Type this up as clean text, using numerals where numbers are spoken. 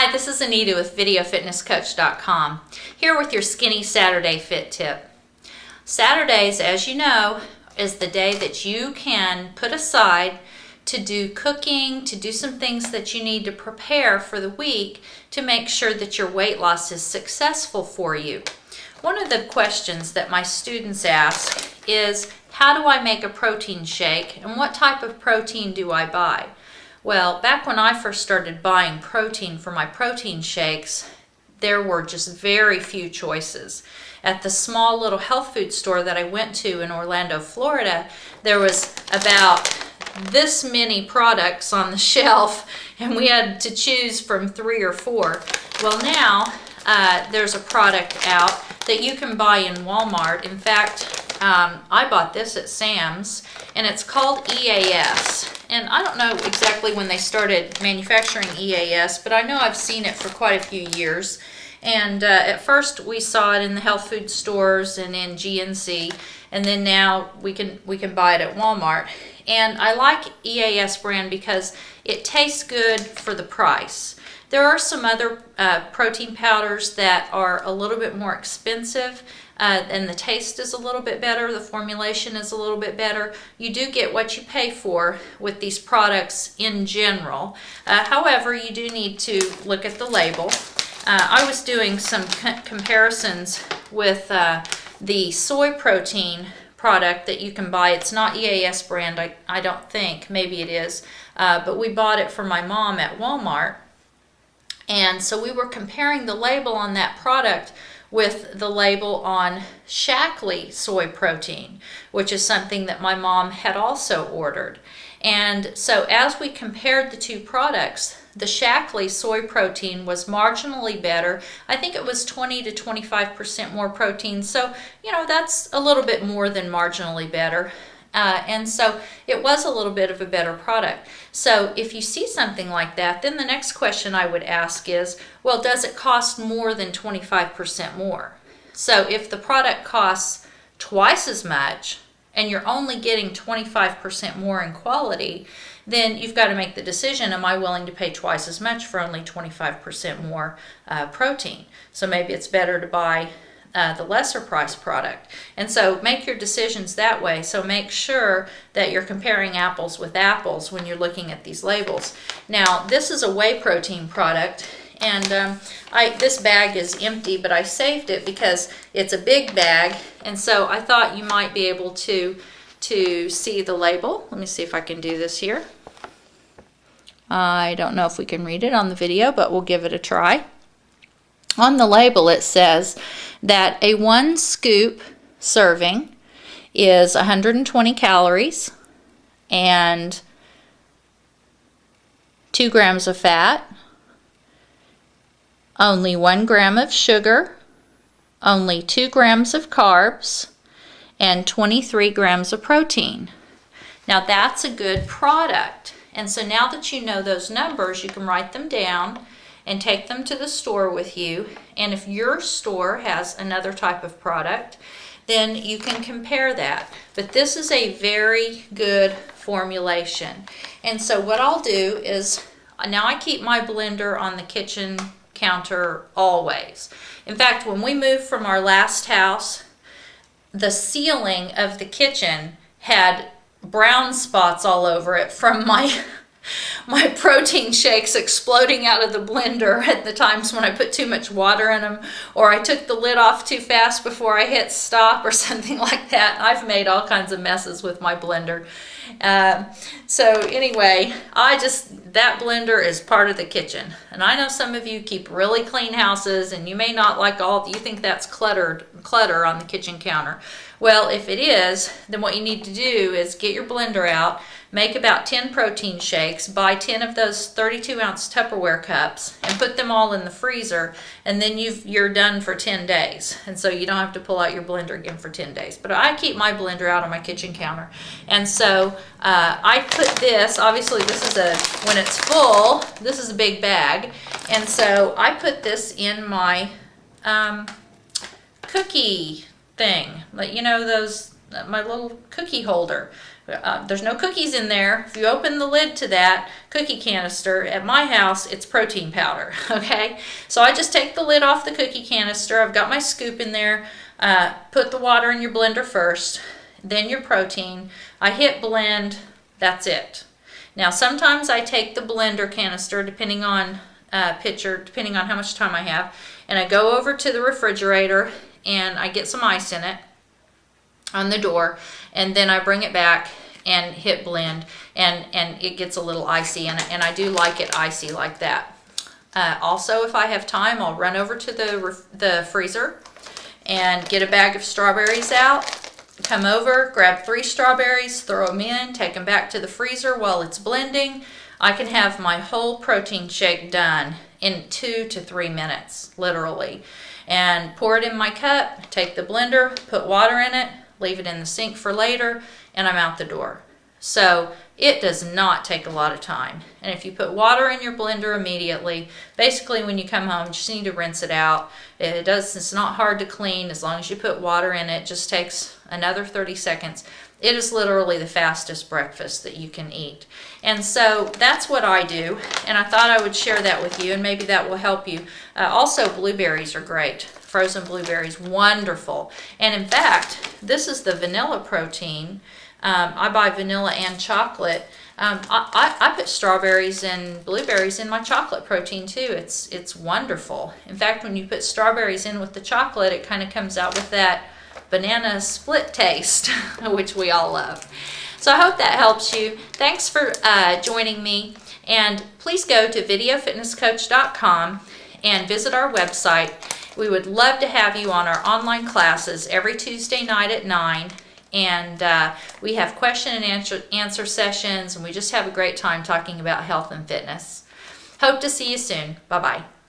Hi, this is Anita with VideoFitnessCoach.com, here with your Skinny Saturday Fit Tip. Saturdays, as you know, is the day that you can put aside to do cooking, to do some things that you need to prepare for the week to make sure that your weight loss is successful for you. One of the questions that my students ask is, how do I make a protein shake and what type of protein do I buy? Well, back when I first started buying protein for my protein shakes, there were just very few choices. At the small little health food store that I went to in Orlando, Florida, there was about this many products on the shelf, and we had to choose from 3 or 4. Well, now there's a product out that you can buy in Walmart. In fact, I bought this at Sam's, and it's called EAS. And I don't know exactly when they started manufacturing EAS, but I know I've seen it for quite a few years. And at first we saw it in the health food stores and in GNC, and then now we can buy it at Walmart. And I like EAS brand because it tastes good for the price. There are some other protein powders that are a little bit more expensive, and the taste is a little bit better, the formulation is a little bit better. You do get what you pay for with these products in general. However, you do need to look at the label. I was doing some comparisons with the soy protein product that you can buy. It's not EAS brand, I don't think, maybe it is, but we bought it for my mom at Walmart. And so we were comparing the label on that product with the label on Shaklee soy protein, which is something that my mom had also ordered. And so as we compared the two products, the Shaklee soy protein was marginally better. I think it was 20 to 25% more protein. So, you know, that's a little bit more than marginally better. And so it was a little bit of a better product. So if you see something like that, then the next question I would ask is, well, does it cost more than 25% more? So if the product costs twice as much and you're only getting 25% more in quality, then you've got to make the decision, am I willing to pay twice as much for only 25% more protein? So maybe it's better to buy the lesser price product. And so make your decisions that way. So make sure that you're comparing apples with apples when you're looking at these labels. Now, this is a whey protein product, and this bag is empty, but I saved it because it's a big bag, and so I thought you might be able to see the label. Let me see if I can do this here. I don't know if we can read it on the video, but we'll give it a try. On the label it says that a 1 scoop serving is 120 calories and 2 grams of fat, only 1 gram of sugar, only 2 grams of carbs, and 23 grams of protein. Now that's a good product. And so now that you know those numbers, you can write them down and take them to the store with you. And if your store has another type of product, then you can compare that. But this is a very good formulation. And so what I'll do is, now I keep my blender on the kitchen counter always. In fact, when we moved from our last house, the ceiling of the kitchen had brown spots all over it from my protein shakes exploding out of the blender at the times when I put too much water in them, or I took the lid off too fast before I hit stop or something like that. I've made all kinds of messes with my blender. So anyway, that blender is part of the kitchen. And I know some of you keep really clean houses and you may not like you think that's clutter on the kitchen counter. Well, if it is, then what you need to do is get your blender out, make about 10 protein shakes, buy 10 of those 32-ounce Tupperware cups, and put them all in the freezer, and then you're done for 10 days. And so you don't have to pull out your blender again for 10 days. But I keep my blender out on my kitchen counter. And so I put this, obviously this is when it's full, this is a big bag. And so I put this in my cookie thing, like, you know, my little cookie holder. There's no cookies in there. If you open the lid to that cookie canister, at my house, it's protein powder, okay? So I just take the lid off the cookie canister. I've got my scoop in there. Put the water in your blender first, then your protein. I hit blend, that's it. Now sometimes I take the blender canister, depending on depending on how much time I have, and I go over to the refrigerator and I get some ice in it on the door, and then I bring it back and hit blend, and it gets a little icy, and I do like it icy like that. Also, if I have time, I'll run over to the freezer and get a bag of strawberries out, come over, grab 3 strawberries, throw them in, take them back to the freezer while it's blending. I can have my whole protein shake done in 2 to 3 minutes, literally. And pour it in my cup, take the blender, put water in it, leave it in the sink for later, and I'm out the door. So it does not take a lot of time. And if you put water in your blender immediately, basically when you come home, you just need to rinse it out. It's not hard to clean as long as you put water in it. It just takes another 30 seconds. It is literally the fastest breakfast that you can eat. And so that's what I do, and I thought I would share that with you, and maybe that will help you. Also, blueberries are great. Frozen blueberries, wonderful. And in fact, this is the vanilla protein. I buy vanilla and chocolate. I put strawberries and blueberries in my chocolate protein too. It's wonderful. In fact, when you put strawberries in with the chocolate, it kind of comes out with that banana split taste, which we all love. So I hope that helps you. Thanks for joining me, and please go to videofitnesscoach.com and visit our website. We would love to have you on our online classes every Tuesday night at 9, and we have question and answer sessions, and we just have a great time talking about health and fitness. Hope to see you soon. Bye-bye.